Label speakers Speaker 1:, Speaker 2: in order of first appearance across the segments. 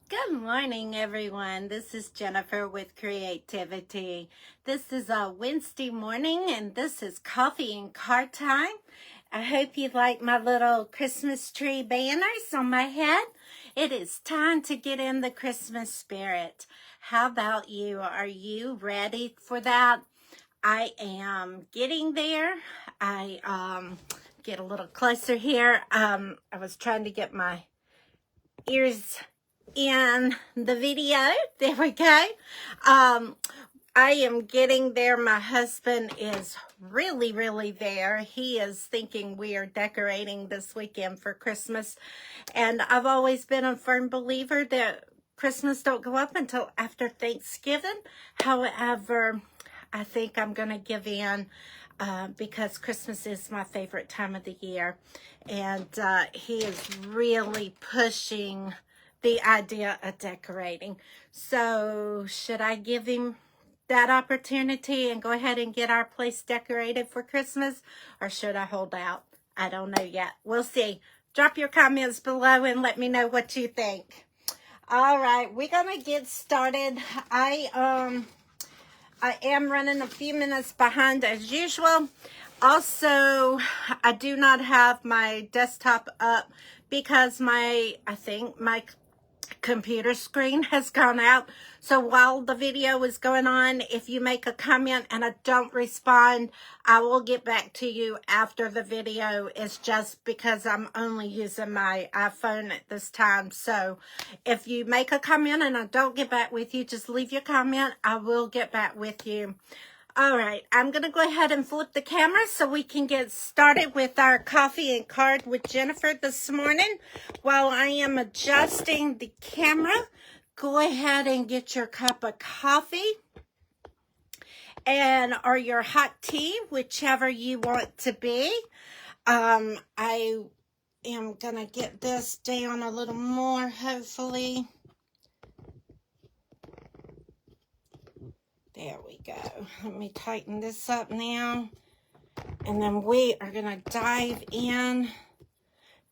Speaker 1: Good morning, everyone. This is Jennifer with Creativity. This is a Wednesday morning, and this is coffee and card time. I hope you like my little Christmas tree banners on my head. It is time to get in the Christmas spirit. How about you? Are you ready for that? I am getting there. I get a little closer here. I was trying to get my ears in the video. There we go. I am getting there. My husband is really there. He is thinking we are decorating this weekend for Christmas. And I've always been a firm believer that Christmas don't go up until after Thanksgiving. However, I think I'm going to give in because Christmas is my favorite time of the year. And he is really pushing the idea of decorating. So should I give him that opportunity and go ahead and get our place decorated for Christmas, or should I hold out? I don't know yet. We'll see. Drop your comments below and let me know what you think. All right, we're gonna get started. I am running a few minutes behind as usual. Also, I do not have my desktop up because I think my computer screen has gone out. So while the video is going on, if you make a comment and I don't respond, I will get back to you after the video. It's just because I'm only using my iPhone at this time. So if you make a comment and I don't get back with you, just leave your comment. I will get back with you. All right, I'm going to go ahead and flip the camera so we can get started with our coffee and card with Jennifer this morning. While I am adjusting the camera, go ahead and get your cup of coffee or your hot tea, whichever you want to be. I am going to get this down a little more, hopefully. There we go. Let me tighten this up now. And then we are going to dive in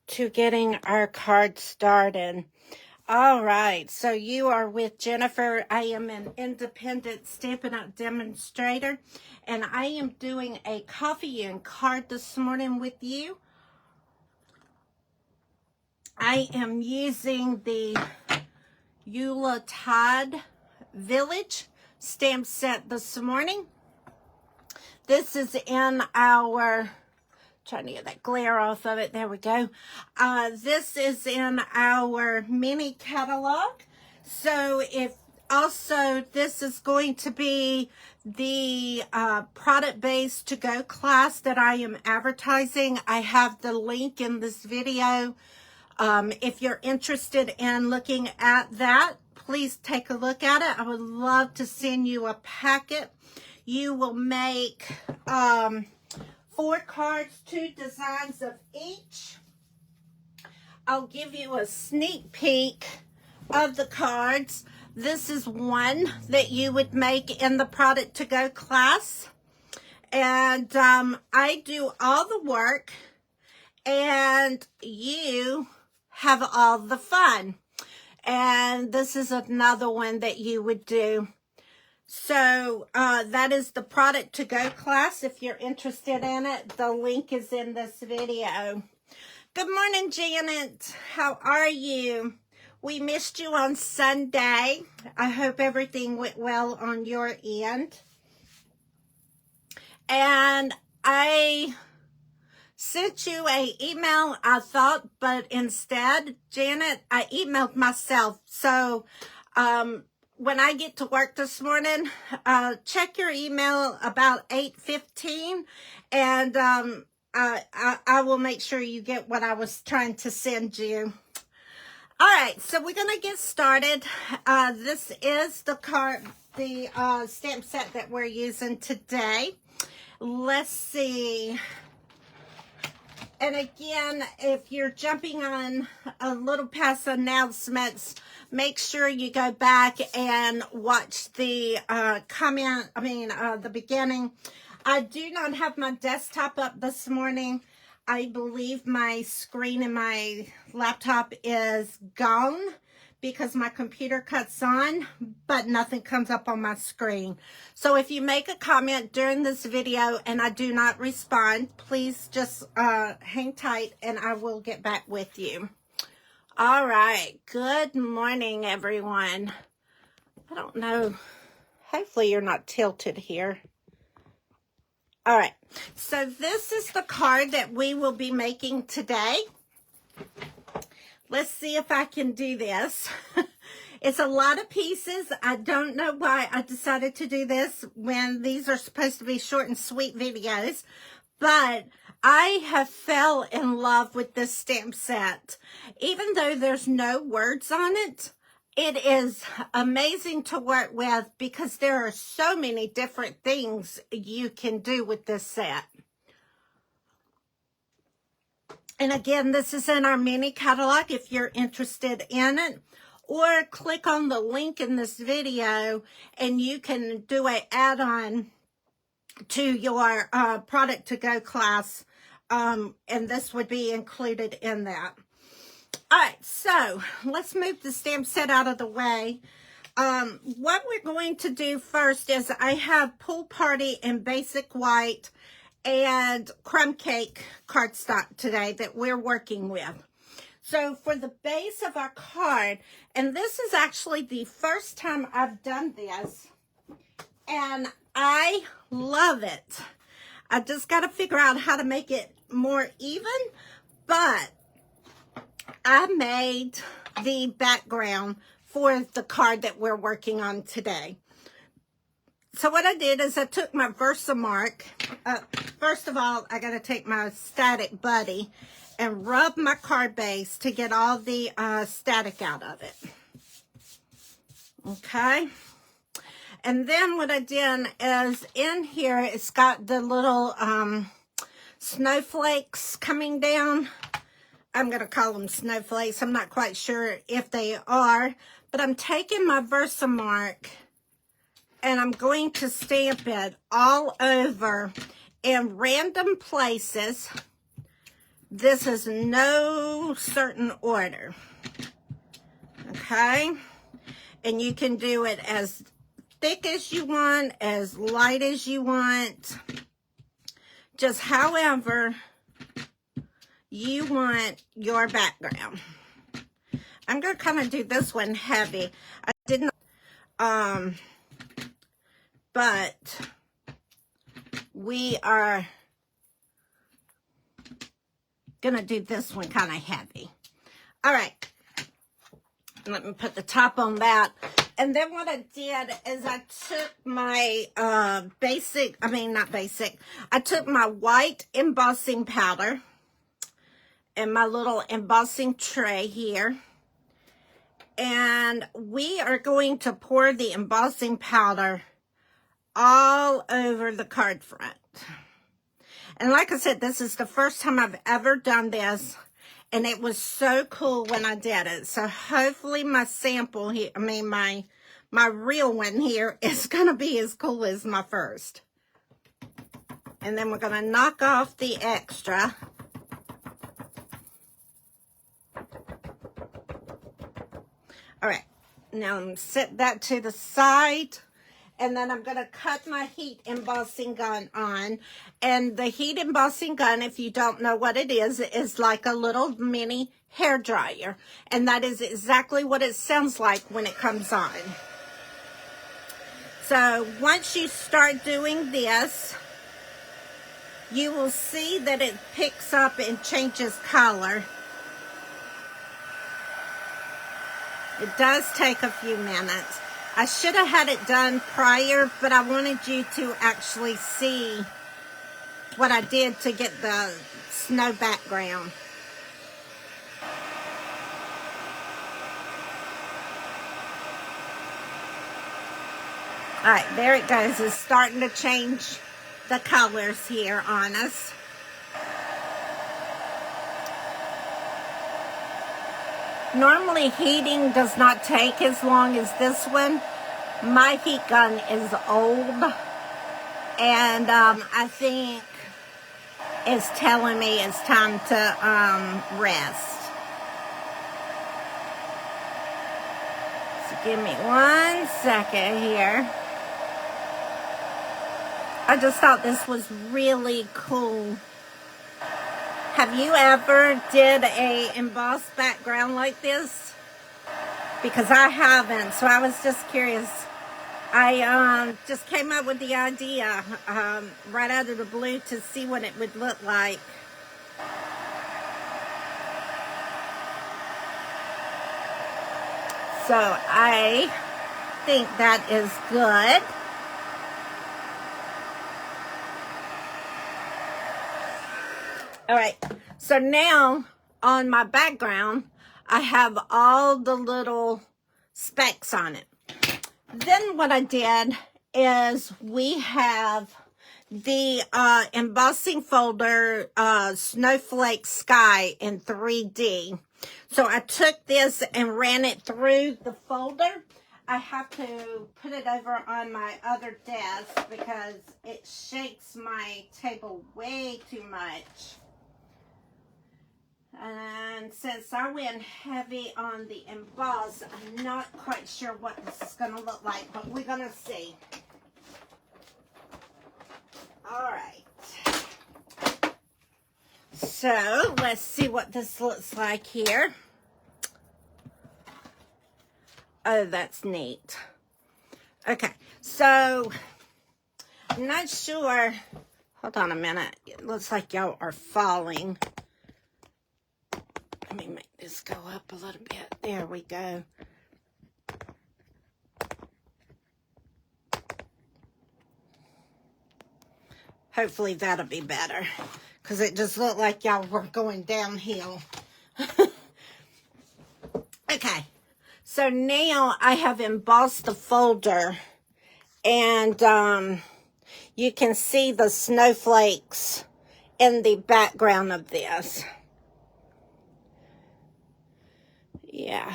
Speaker 1: to getting our card started. All right. So you are with Jennifer. I am an independent Stampin' Up! Demonstrator. And I am doing a coffee and card this morning with you. I am using the Yuletide Village Stamp Set this morning. This is in our, trying to get that glare off of it, there we go. This is in our mini catalog. So this is going to be the product-based to-go class that I am advertising. I have the link in this video. If you're interested in looking at that, please take a look at it. I would love to send you a packet. You will make 4 cards, 2 designs of each. I'll give you a sneak peek of the cards. This is one that you would make in the product to go class. And I do all the work and you have all the fun. And this is another one that you would do. So that is the product to go class. If you're interested in it, the link is in this video. Good morning, Janet. How are you? We missed you on Sunday. I hope everything went well on your end. And I sent you an email, I thought, but instead, Janet, I emailed myself. So when I get to work this morning, check your email about 8:15, and I will make sure you get what I was trying to send you. All right, so we're going to get started. This is the stamp set that we're using today. Let's see. And again, if you're jumping on a little past announcements, make sure you go back and watch the the beginning. I do not have my desktop up this morning. I believe my screen in my laptop is gone because my computer cuts on, but nothing comes up on my screen. So if you make a comment during this video and I do not respond, please just hang tight and I will get back with you. All right, good morning, everyone. I don't know, hopefully you're not tilted here. All right, so this is the card that we will be making today. Let's see if I can do this. It's a lot of pieces. I don't know why I decided to do this when these are supposed to be short and sweet videos, but I have fell in love with this stamp set. Even though there's no words on it, it is amazing to work with because there are so many different things you can do with this set. And again, this is in our mini catalog if you're interested in it. Or click on the link in this video and you can do an add-on to your product to go class. And this would be included in that. All right, so let's move the stamp set out of the way. What we're going to do first is I have Pool Party in Basic White and Crumb Cake cardstock today that we're working with. So for the base of our card, and this is actually the first time I've done this, and I love it. I just got to figure out how to make it more even, but I made the background for the card that we're working on today. So what I did is I took my Versamark. First of all, I got to take my Static Buddy and rub my card base to get all the static out of it. Okay. And then what I did is in here, it's got the little snowflakes coming down. I'm going to call them snowflakes. I'm not quite sure if they are, but I'm taking my Versamark and I'm going to stamp it all over in random places. This is no certain order. Okay? And you can do it as thick as you want, as light as you want. Just however you want your background. I'm going to kind of do this one heavy. I didn't, but we are going to do this one kind of heavy. All right. Let me put the top on that. And then what I did is I took my I took my white embossing powder and my little embossing tray here. And we are going to pour the embossing powder all over the card front. And like I said, this is the first time I've ever done this. And it was so cool when I did it. So hopefully my sample here, my real one here is going to be as cool as my first. And then we're going to knock off the extra. All right, now I'm going to set that to the side. And then I'm going to cut my heat embossing gun on. And the heat embossing gun, if you don't know what it is like a little mini hair dryer. And that is exactly what it sounds like when it comes on. So once you start doing this, you will see that it picks up and changes color. It does take a few minutes. I should have had it done prior, but I wanted you to actually see what I did to get the snow background. All right, there it goes. It's starting to change the colors here on us. Normally heating does not take as long as this one. My heat gun is old and I think it's telling me it's time to rest. Give me 1 second here. I just thought this was really cool. Have you ever did a embossed background like this? Because I haven't, so I was just curious. I just came up with the idea right out of the blue to see what it would look like. So I think that is good. All right, so now on my background, I have all the little specks on it. Then what I did is we have the embossing folder, Snowflake Sky in 3D. So I took this and ran it through the folder. I have to put it over on my other desk because it shakes my table way too much. And since I went heavy on the emboss, I'm not quite sure what this is going to look like, but we're going to see. All right. So let's see what this looks like here. Oh, that's neat. Okay, so I'm not sure. Hold on a minute. It looks like y'all are falling. Let me make this go up a little bit. There we go. Hopefully that'll be better, because it just looked like y'all were going downhill. Okay, so now I have embossed the folder, and you can see the snowflakes in the background of this. Yeah.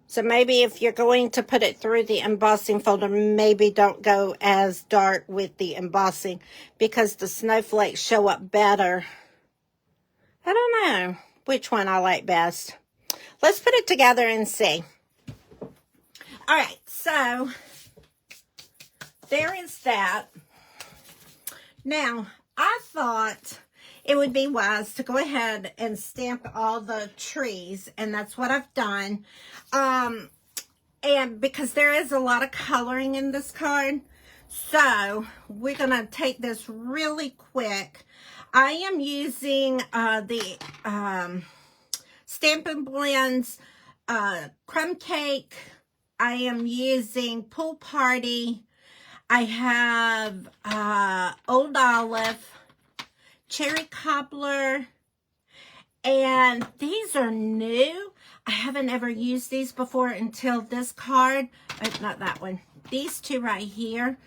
Speaker 1: So maybe if you're going to put it through the embossing folder, maybe don't go as dark with the embossing because the snowflakes show up better. I don't know which one I like best. Let's put it together and see. All right, so there is that. Now, I thought it would be wise to go ahead and stamp all the trees, and that's what I've done. And because there is a lot of coloring in this card, so we're going to take this really quick. I am using the Stampin' Blends Crumb Cake. I am using Pool Party. I have Old Olive, Cherry Cobbler, and these are new. I haven't ever used these before until this card. Oh, not that one. These two right here.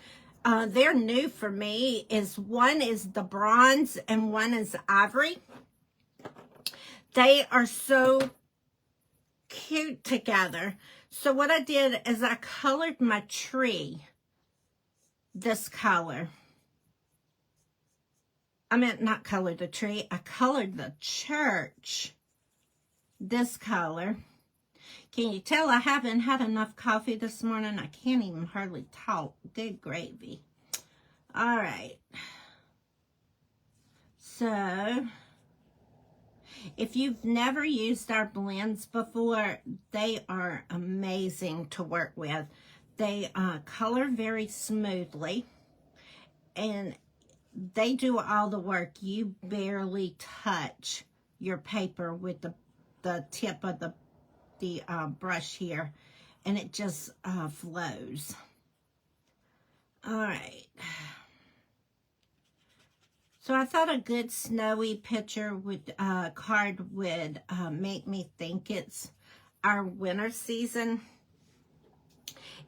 Speaker 1: They're new for me. One is the bronze and one is ivory. They are so cute together. So what I did is I colored my tree this color. I meant not colored the tree. I colored the church this color. Can you tell I haven't had enough coffee this morning? I can't even hardly talk. Good gravy. All right. So, if you've never used our blends before, they are amazing to work with. They color very smoothly, and they do all the work. You barely touch your paper with the tip of the brush here, and it just flows. All right. So I thought a good snowy picture card would make me think it's our winter season.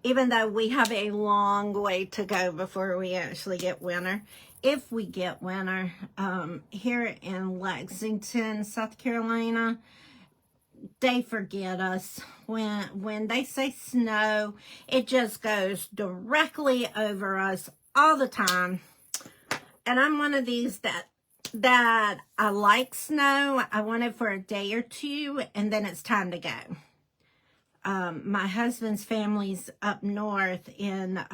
Speaker 1: Even though we have a long way to go before we actually get winter. If we get winter, here in Lexington, South Carolina, they forget us. When they say snow, it just goes directly over us all the time. And I'm one of these that I like snow. I want it for a day or two, and then it's time to go. my husband's family's up north in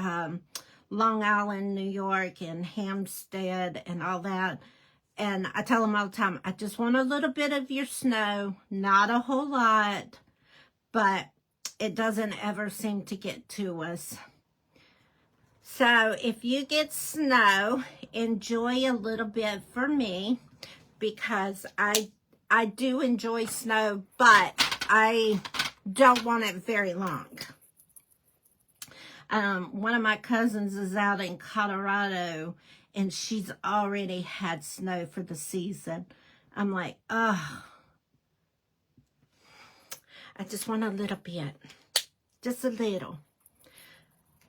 Speaker 1: Long Island, New York, and Hampstead and all that. And I tell them all the time, I just want a little bit of your snow, not a whole lot, but it doesn't ever seem to get to us. So if you get snow, enjoy a little bit for me, because I do enjoy snow, but I don't want it very long. One of my cousins is out in Colorado, and she's already had snow for the season. I'm like, oh, I just want a little bit, just a little.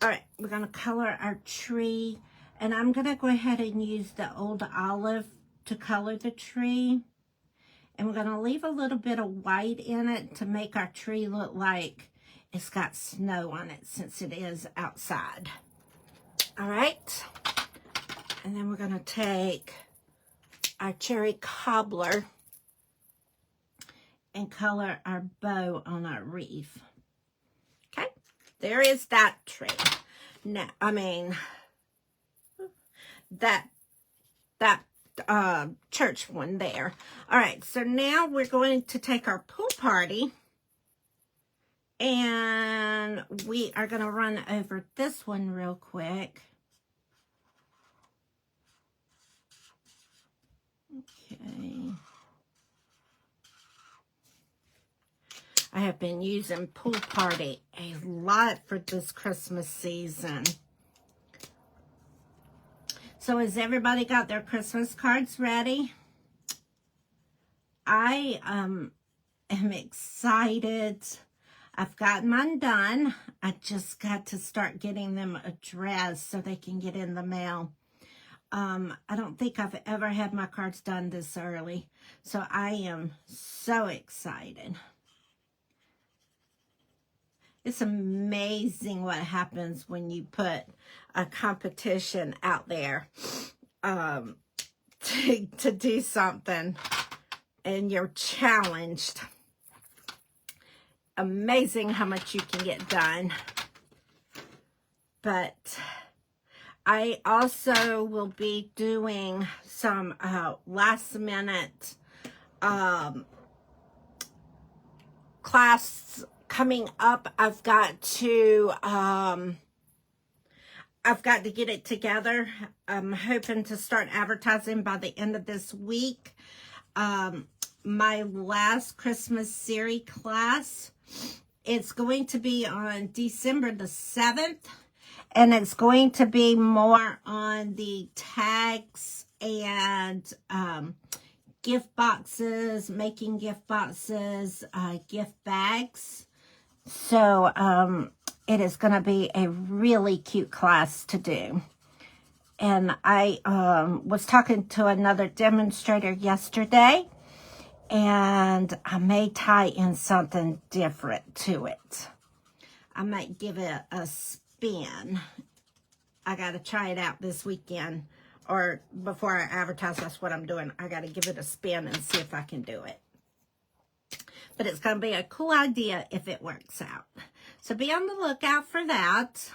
Speaker 1: All right, we're going to color our tree, and I'm going to go ahead and use the old olive to color the tree. And we're going to leave a little bit of white in it to make our tree look like it's got snow on it, since it is outside. All right. And then we're going to take our cherry cobbler and color our bow on our wreath. Okay. There is that tree. Now, I mean, that church one there. All right, so now we're going to take our pool party, and we are going to run over this one real quick. Okay. I have been using pool party a lot for this Christmas season. So has everybody got their Christmas cards ready? I am excited. I've gotten mine done. I just got to start getting them addressed so they can get in the mail. I don't think I've ever had my cards done this early, so I am so excited. It's amazing what happens when you put a competition out there to do something and you're challenged. Amazing how much you can get done. But I also will be doing some last minute class coming up. I've got to get it together. I'm hoping to start advertising by the end of this week. My last Christmas series class, it's going to be on December the 7th, and it's going to be more on the tags and gift boxes, making gift boxes, gift bags. So it is going to be a really cute class to do. And I was talking to another demonstrator yesterday, and I may tie in something different to it. I might give it a spin. I got to try it out this weekend, or before I advertise, that's what I'm doing. I got to give it a spin and see if I can do it. But it's going to be a cool idea if it works out. So be on the lookout for that.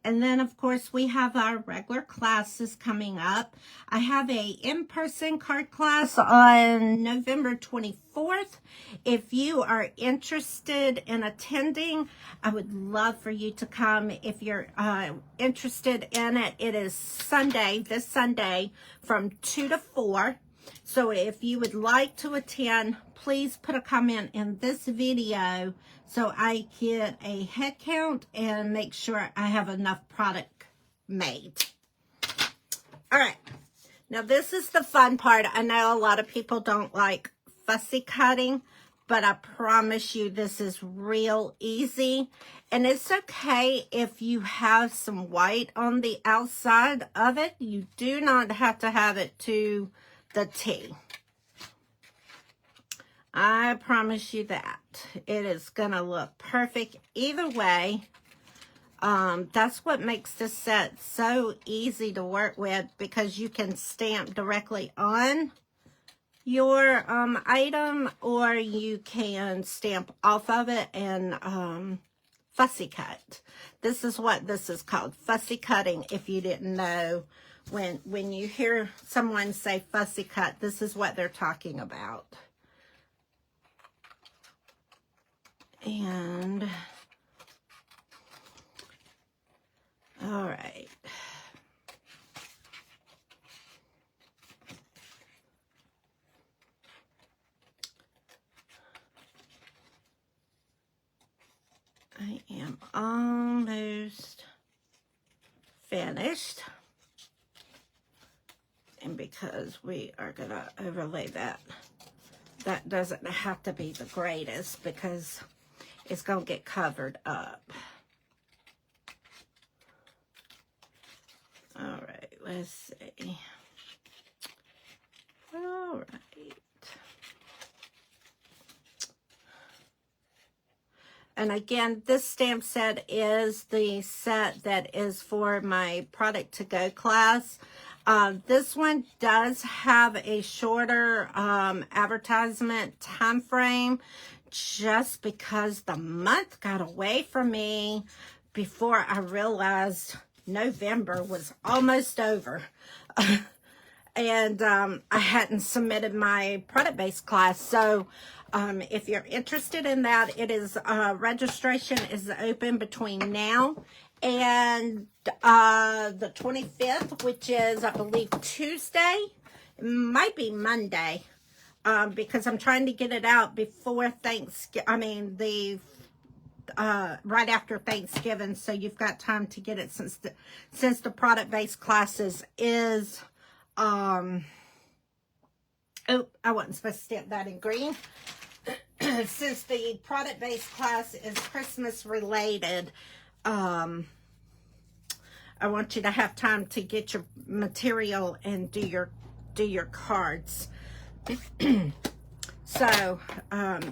Speaker 1: And then, of course, we have our regular classes coming up. I have a in-person card class on November 24th. If you are interested in attending, I would love for you to come. If you're interested in it, it is Sunday, this Sunday, from 2 to 4. So if you would like to attend, please put a comment in this video so I get a head count and make sure I have enough product made. All right. Now this is the fun part. I know a lot of people don't like fussy cutting, but I promise you this is real easy. And it's okay if you have some white on the outside of it. You do not have to have it to the T. I promise you that. It is going to look perfect either way. That's what makes this set so easy to work with, because you can stamp directly on your item, or you can stamp off of it and fussy cut. This is what this is called, fussy cutting. If you didn't know, when you hear someone say fussy cut, this is what they're talking about. And all right. I am almost finished. And because we are going to overlay that, that doesn't have to be the greatest because it's going to get covered up. All right, let's see. All right. And again, this stamp set is the set that is for my product to go class. This one does have a shorter advertisement time frame just because the month got away from me before I realized November was almost over. And I hadn't submitted my product-based class. So if you're interested in that, it is registration is open between now and the 25th, which is, I believe, Tuesday. It might be Monday, because I'm trying to get it out before Thanksgiving. I mean, right after Thanksgiving, so you've got time to get it since the product-based classes is. Oh, I wasn't supposed to stamp that in green. Since the product-based class is Christmas related, I want you to have time to get your material and do your cards. So,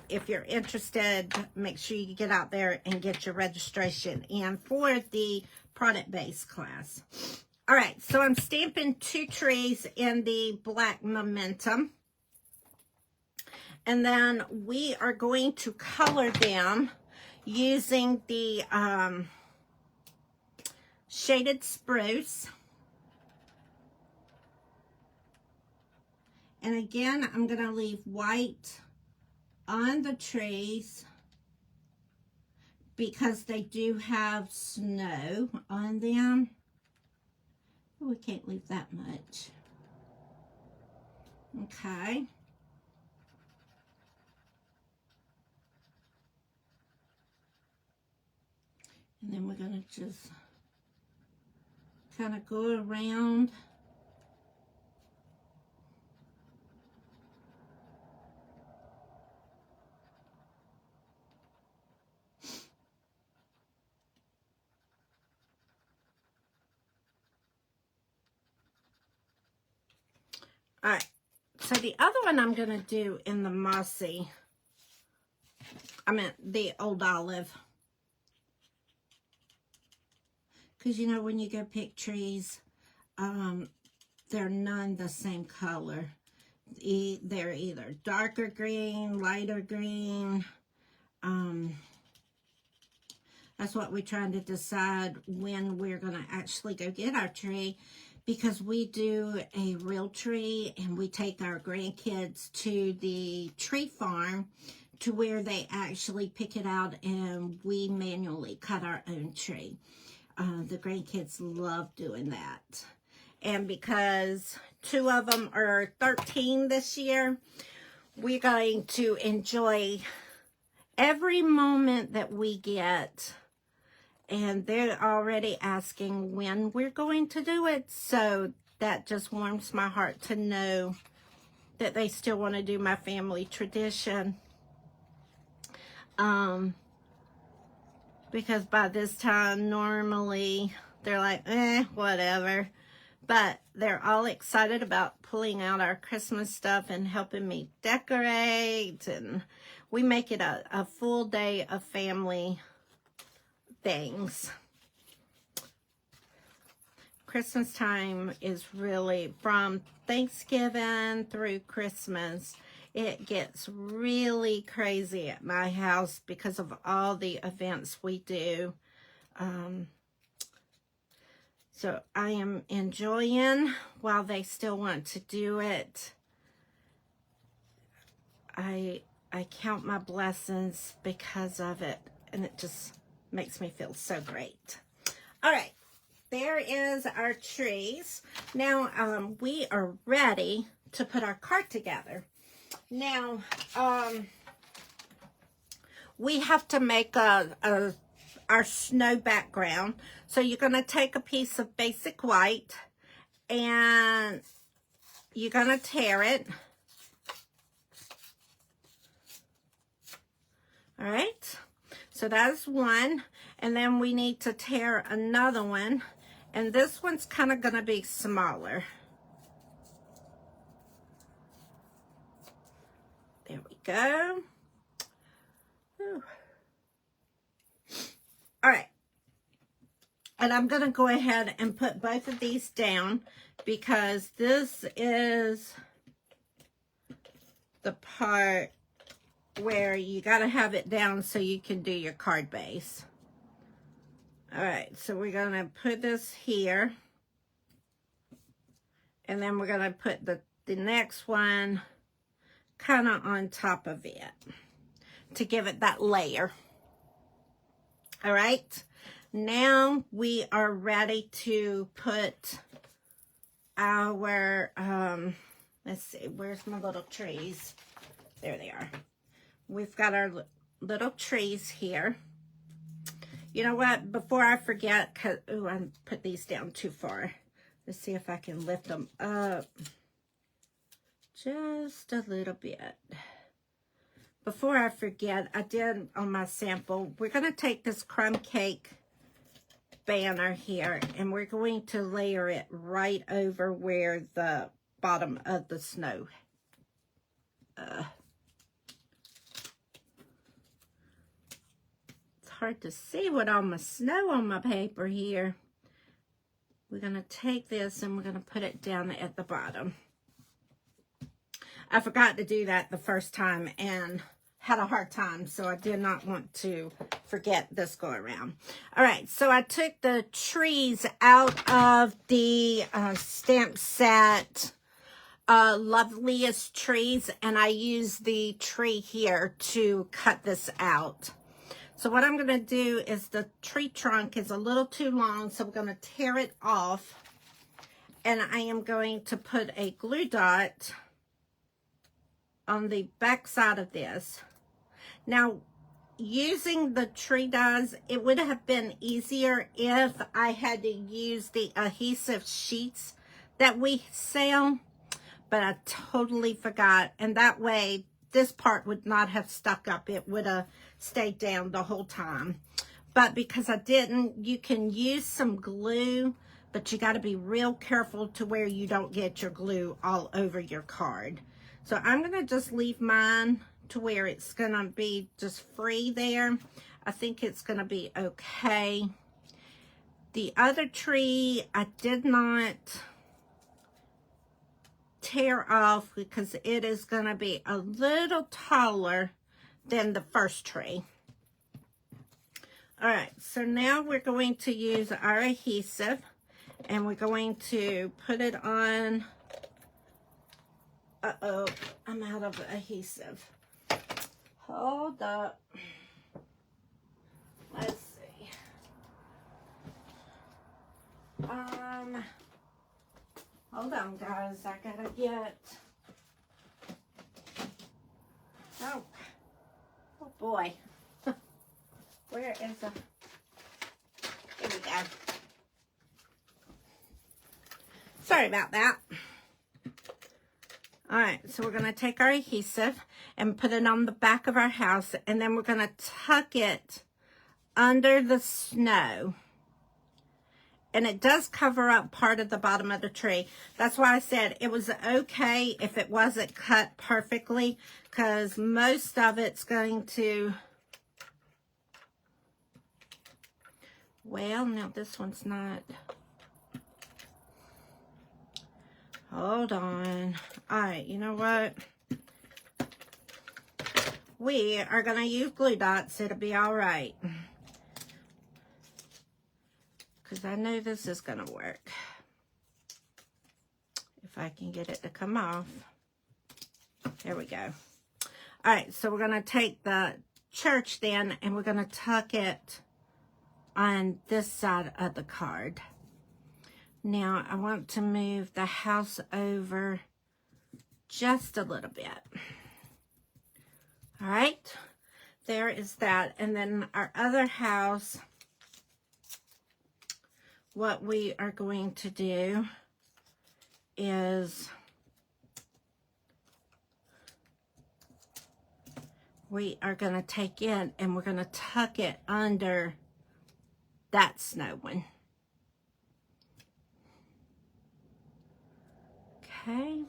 Speaker 1: if you're interested, make sure you get out there and get your registration in for the product-based class. All right, so I'm stamping 2 trees in the black momentum. And then we are going to color them using the shaded spruce. And again, I'm going to leave white on the trees because they do have snow on them. We can't leave that much. Okay. And then we're going to just kind of go around. All right, so the other one I'm going to do in the mossy, the old olive. Because, you know, when you go pick trees, they're none the same color. They're either darker green, lighter green. That's what we're trying to decide when we're going to actually go get our tree. Because we do a real tree and we take our grandkids to the tree farm to where they actually pick it out and we manually cut our own tree. The grandkids love doing that. And because 2 of them are 13 this year, we're going to enjoy every moment that we get. And they're already asking when we're going to do it. So that just warms my heart to know that they still want to do my family tradition. Because by this time, normally, they're like, whatever. But they're all excited about pulling out our Christmas stuff and helping me decorate. And we make it a full day of family things. Christmas time is really, from Thanksgiving through Christmas, it gets really crazy at my house because of all the events we do. So I am enjoying while they still want to do it. I count my blessings because of it, and it just makes me feel so great. All right, there is our trees. Now we are ready to put our cart together. Now we have to make our snow background. So you're going to take a piece of basic white and you're going to tear it. All right, so that's one, and then we need to tear another one, and this one's kind of going to be smaller. There we go. Whew. All right, and I'm going to go ahead and put both of these down because this is the part where you got to have it down so you can do your card base. All right, so we're going to put this here, and then we're going to put the next one kind of on top of it to give it that layer. All right, now we are ready to put our, let's see, where's my little trees? There they are. We've got our little trees here. You know what? Before I forget, cause I put these down too far. Let's see if I can lift them up just a little bit. Before I forget, I did on my sample, we're going to take this crumb cake banner here and we're going to layer it right over where the bottom of the snow. Hard to see with all my snow on my paper here. We're going to take this and we're going to put it down at the bottom. I forgot to do that the first time and had a hard time, so I did not want to forget this go around. All right, so I took the trees out of the stamp set, Loveliest Trees, and I used the tree here to cut this out. So what I'm going to do is the tree trunk is a little too long, so I'm going to tear it off. And I am going to put a glue dot on the back side of this. Now, using the tree dies, it would have been easier if I had to use the adhesive sheets that we sell, but I totally forgot. And that way, this part would not have stuck up. It would have stayed down the whole time. But because I didn't, you can use some glue, but you got to be real careful to where you don't get your glue all over your card. So I'm going to just leave mine to where it's going to be just free there. I think it's going to be okay. The other tree, I did not tear off because it is going to be a little taller than the first tree. All right, so now we're going to use our adhesive and we're going to put it on. Uh-oh, I'm out of adhesive. Hold up. Let's see. Hold on, guys. I gotta get. Oh boy. Where is the? Here we go. Sorry about that. All right, so we're gonna take our adhesive and put it on the back of our house, and then we're gonna tuck it under the snow. And it does cover up part of the bottom of the tree. That's why I said it was okay if it wasn't cut perfectly, because most of it's going to, well, now this one's not, Hold on. All right, you know what? We are going to use glue dots. It'll be all right. Because I know this is going to work. If I can get it to come off. There we go. All right, so we're going to take the church then, and we're going to tuck it on this side of the card. Now, I want to move the house over just a little bit. All right, there is that. And then our other house, what we are going to do is we are going to take it and we're going to tuck it under that snow one. Okay.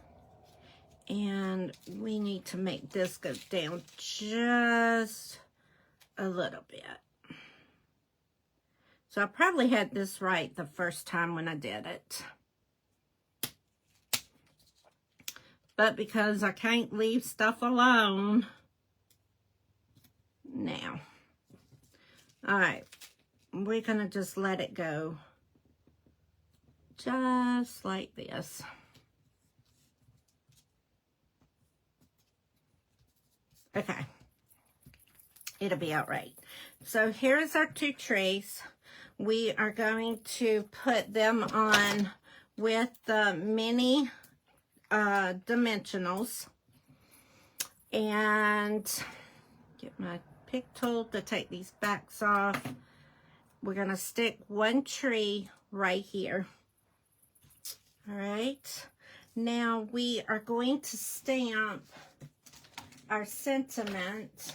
Speaker 1: And we need to make this go down just a little bit. So I probably had this right the first time when I did it. But because I can't leave stuff alone now. All right. We're going to just let it go just like this. Okay. It'll be all right. So here's our two trees. We are going to put them on with the mini dimensionals. And get my pick tool to take these backs off. We're going to stick one tree right here. All right. Now we are going to stamp our sentiment.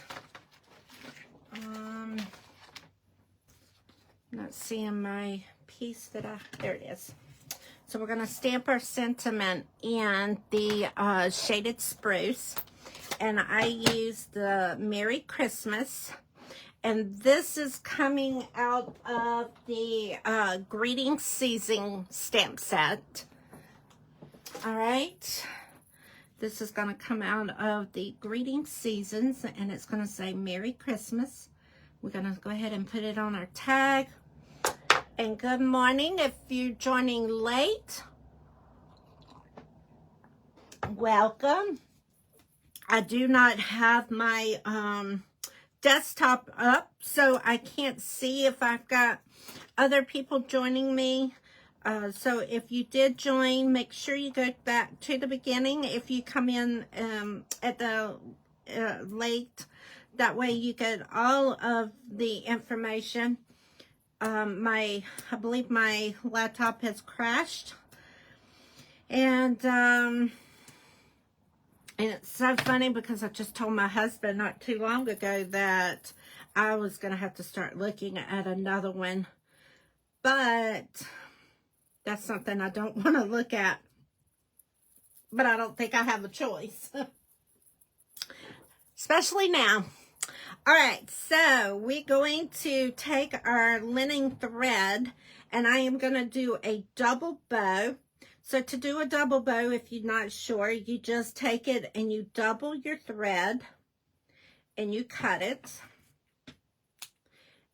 Speaker 1: Not seeing my piece that there it is. So we're going to stamp our sentiment in the shaded spruce. And I use the Merry Christmas. And this is coming out of the Greeting Season Stamp Set. All right. This is going to come out of the Greeting Seasons, and it's going to say Merry Christmas. We're going to go ahead and put it on our tag. And good morning. If you're joining late, welcome. I do not have my desktop up, so I can't see if I've got other people joining me. So if you did join, make sure you go back to the beginning. If you come in at the late, that way you get all of the information. I believe my laptop has crashed. And it's so funny because I just told my husband not too long ago that I was going to have to start looking at another one. But that's something I don't want to look at. But I don't think I have a choice. Especially now. All right, so we're going to take our linen thread, and I am going to do a double bow. So to do a double bow, if you're not sure, you just take it and you double your thread and you cut it.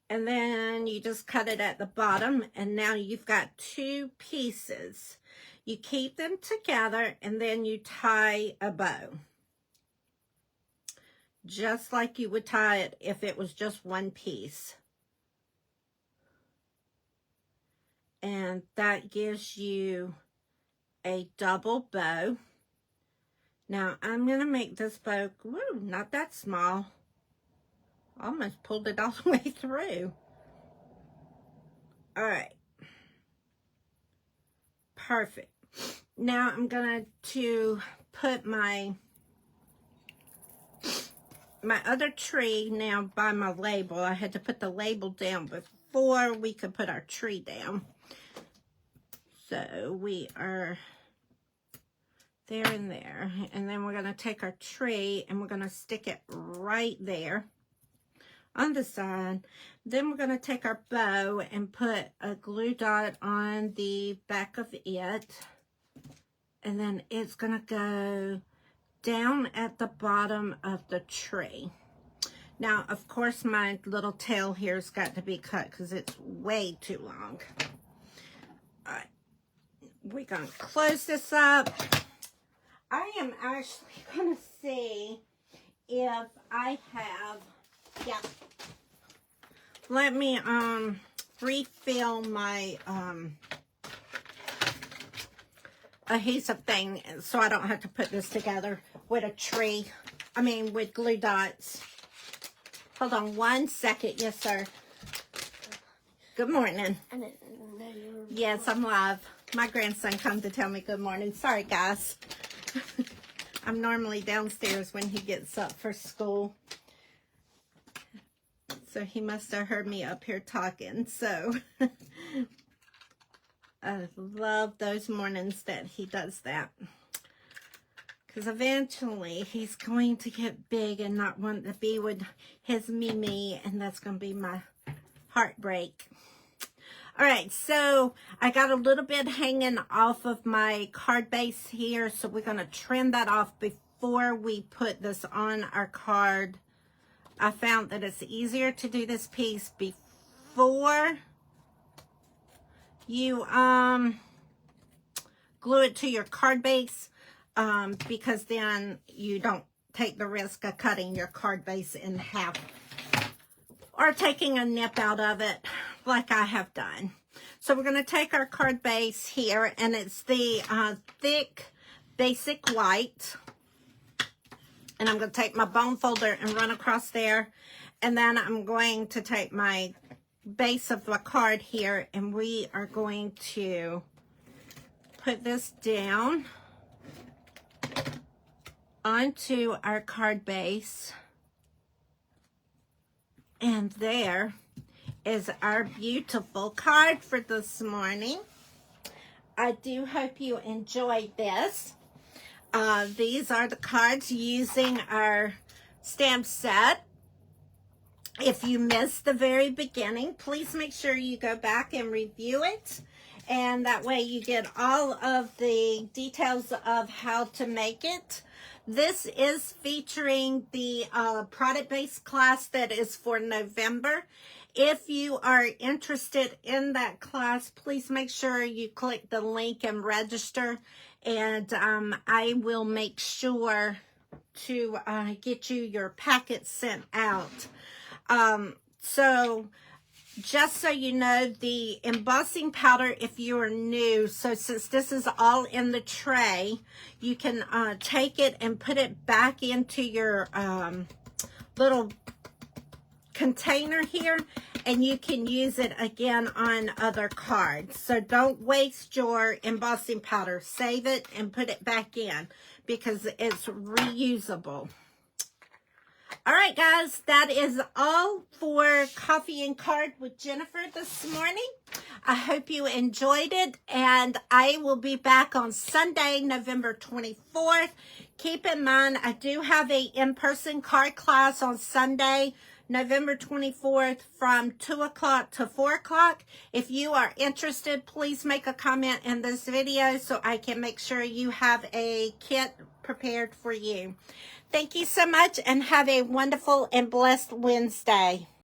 Speaker 1: And then you just cut it at the bottom, and now you've got two pieces. You keep them together, and then you tie a bow. Just like you would tie it if it was just one piece. And that gives you a double bow. Now, I'm going to make this bow, woo, not that small. Almost pulled it all the way through. All right. Perfect. Now I'm going to put my other tree now by my label. I had to put the label down before we could put our tree down. So we are there and there. And then we're going to take our tree and we're going to stick it right there on the side. Then we're going to take our bow and put a glue dot on the back of it. And then it's going to go down at the bottom of the tree. Now, of course, my little tail here's got to be cut because it's way too long. All right. We're going to close this up. I am actually going to see if I have, yeah. Let me refill my adhesive thing so I don't have to put this together with a tree. I mean, with glue dots. Hold on 1 second. Yes, sir. Good morning. Yes, I'm live. My grandson come to tell me good morning. Sorry, guys. I'm normally downstairs when he gets up for school. So he must have heard me up here talking. So I love those mornings that he does that. Because eventually he's going to get big and not want to be with his Mimi. And that's going to be my heartbreak. All right, so I got a little bit hanging off of my card base here. So we're going to trim that off before we put this on our card. I found that it's easier to do this piece before you glue it to your card base, because then you don't take the risk of cutting your card base in half or taking a nip out of it like I have done. So we're going to take our card base here, and it's the thick basic white. And I'm going to take my bone folder and run across there. And then I'm going to take my base of the card here, and we are going to put this down onto our card base. And there is our beautiful card for this morning. I do hope you enjoyed this. These are the cards using our stamp set. If you missed the very beginning, please make sure you go back and review it. And that way you get all of the details of how to make it. This is featuring the product-based class that is for November. If you are interested in that class, please make sure you click the link and register. And I will make sure to get you your packet sent out. So just so you know, the embossing powder, if you are new, so since this is all in the tray, you can take it and put it back into your little container here, and you can use it again on other cards. So don't waste your embossing powder. Save it and put it back in because it's reusable. All right, guys, that is all for Coffee and Card with Jennifer this morning. I hope you enjoyed it, and I will be back on Sunday, November 24th. Keep in mind, I do have a in-person card class on Sunday, November 24th from 2 o'clock to 4 o'clock. If you are interested, please make a comment in this video so I can make sure you have a kit prepared for you. Thank you so much, and have a wonderful and blessed Wednesday.